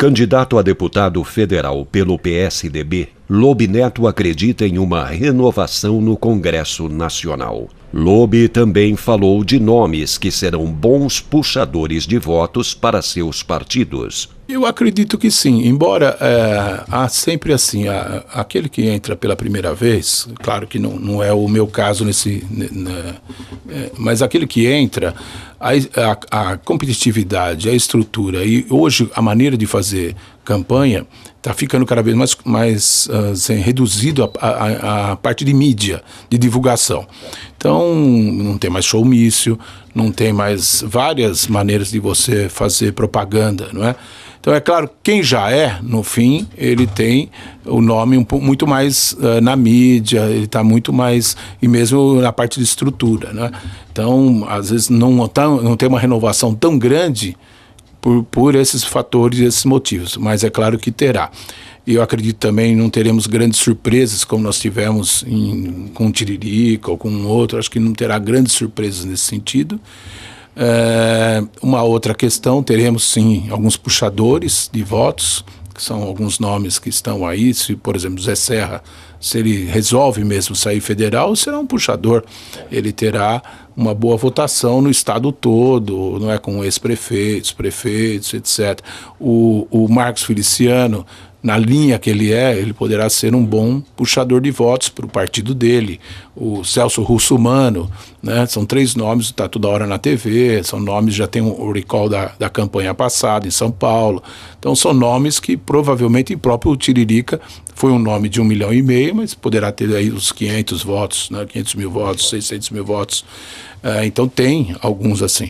Candidato a deputado federal pelo PSDB, Lobe Neto acredita em uma renovação no Congresso Nacional. Lobe também falou de nomes que serão bons puxadores de votos para seus partidos. Eu acredito que sim, embora há sempre assim, aquele que entra pela primeira vez, claro que não é o meu caso mas aquele que entra, a competitividade, a estrutura e hoje a maneira de fazer campanha está ficando cada vez mais reduzido a parte de mídia, de divulgação. Então não tem mais showmício, não tem mais várias maneiras de você fazer propaganda, não é? Então, é claro, quem já no fim, ele tem o nome muito mais na mídia, ele está muito mais, e mesmo na parte de estrutura, né? Então, às vezes, não tem uma renovação tão grande por esses fatores e esses motivos, mas é claro que terá. E eu acredito também não teremos grandes surpresas, como nós tivemos com o Tiririca ou com outro, acho que não terá grandes surpresas nesse sentido. Uma outra questão, teremos sim alguns puxadores de votos, que são alguns nomes que estão aí, se por exemplo Zé Serra, se ele resolve mesmo sair federal, será um puxador, ele terá uma boa votação no estado todo, não é, com ex-prefeitos, prefeitos, etc. O Marcos Feliciano, na linha que ele poderá ser um bom puxador de votos para o partido dele. O Celso Russomano, né? São 3 nomes, está toda hora na TV, são nomes, já tem o recall da campanha passada em São Paulo. Então são nomes que provavelmente, próprio Tiririca foi um nome de 1,5 milhão, mas poderá ter aí os 500 votos, né? 500 mil votos, 600 mil votos. Então tem alguns assim.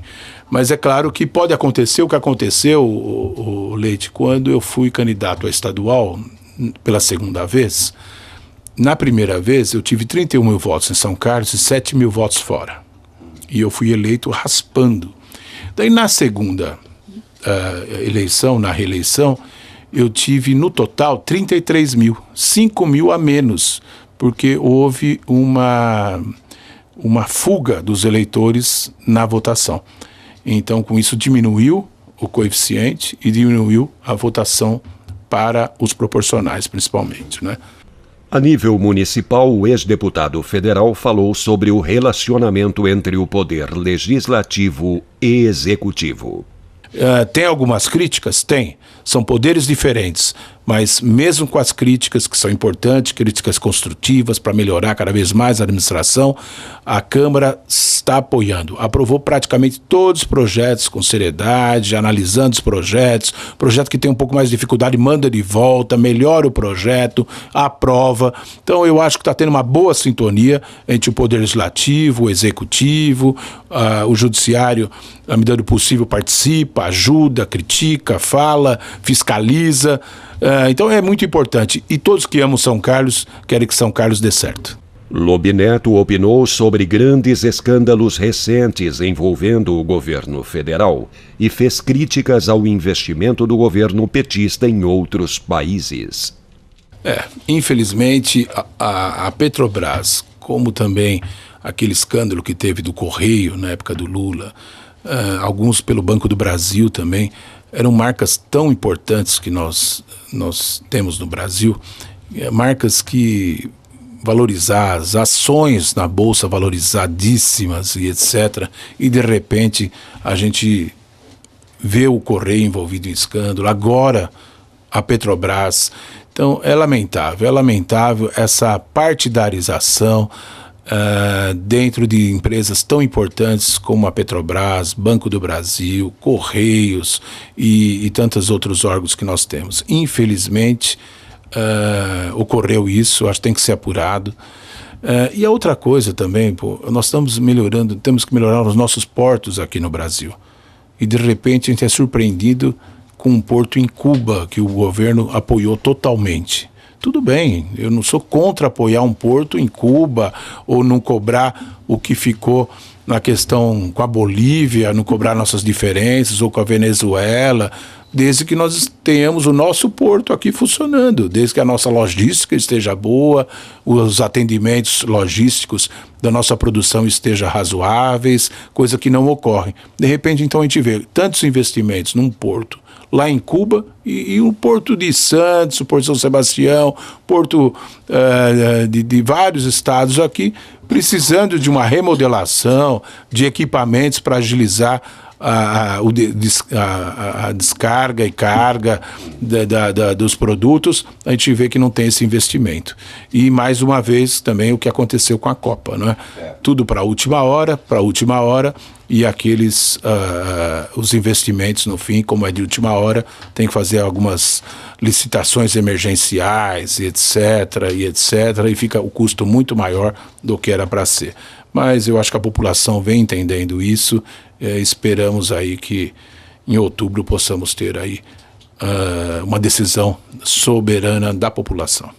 Mas é claro que pode acontecer o que aconteceu, o Leite, quando eu fui candidato a estadual pela segunda vez. Na primeira vez eu tive 31 mil votos em São Carlos e 7 mil votos fora. E eu fui eleito raspando. Daí na segunda eleição, na reeleição, eu tive no total 33 mil, 5 mil a menos, porque houve uma fuga dos eleitores na votação. Então, com isso, diminuiu o coeficiente e diminuiu a votação para os proporcionais, principalmente, né? A nível municipal, o ex-deputado federal falou sobre o relacionamento entre o poder legislativo e executivo. Tem algumas críticas? Tem. São poderes diferentes, mas mesmo com as críticas que são importantes, críticas construtivas para melhorar cada vez mais a administração, a Câmara está apoiando. Aprovou praticamente todos os projetos com seriedade, analisando os projetos. Projeto que tem um pouco mais de dificuldade, manda de volta, melhora o projeto, aprova. Então eu acho que está tendo uma boa sintonia entre o Poder Legislativo, o Executivo, o Judiciário, na medida do possível, participa, ajuda, critica, fala, fiscaliza. Então é muito importante. E todos que amam São Carlos querem que São Carlos dê certo. Lobe Neto opinou sobre grandes escândalos recentes envolvendo o governo federal e fez críticas ao investimento do governo petista em outros países. Infelizmente, a Petrobras, como também aquele escândalo que teve do Correio na época do Lula, alguns pelo Banco do Brasil também, eram marcas tão importantes que nós temos no Brasil, marcas que valorizar, as ações na Bolsa valorizadíssimas e etc. E de repente a gente vê o Correio envolvido em escândalo, agora a Petrobras. Então é lamentável essa partidarização dentro de empresas tão importantes como a Petrobras, Banco do Brasil, Correios e tantos outros órgãos que nós temos. Infelizmente, ocorreu isso, acho que tem que ser apurado. E a outra coisa também, nós estamos melhorando, temos que melhorar os nossos portos aqui no Brasil. E de repente a gente é surpreendido com um porto em Cuba, que o governo apoiou totalmente. Tudo bem, eu não sou contra apoiar um porto em Cuba ou não cobrar o que ficou na questão com a Bolívia, não cobrar nossas diferenças ou com a Venezuela. desde que nós tenhamos o nosso porto aqui funcionando, desde que a nossa logística esteja boa, os atendimentos logísticos da nossa produção estejam razoáveis, coisa que não ocorre. De repente, então, a gente vê tantos investimentos num porto lá em Cuba e o Porto de Santos, o Porto de São Sebastião, Porto de vários estados aqui, precisando de uma remodelação, de equipamentos para agilizar a descarga e carga dos produtos. A gente vê que não tem esse investimento. E, mais uma vez, também o que aconteceu com a Copa, não é? Tudo para a última hora, e aqueles, os investimentos no fim, como é de última hora, tem que fazer algumas licitações emergenciais, e etc, e fica o custo muito maior do que era para ser. Mas eu acho que a população vem entendendo isso, esperamos aí que em outubro possamos ter aí uma decisão soberana da população.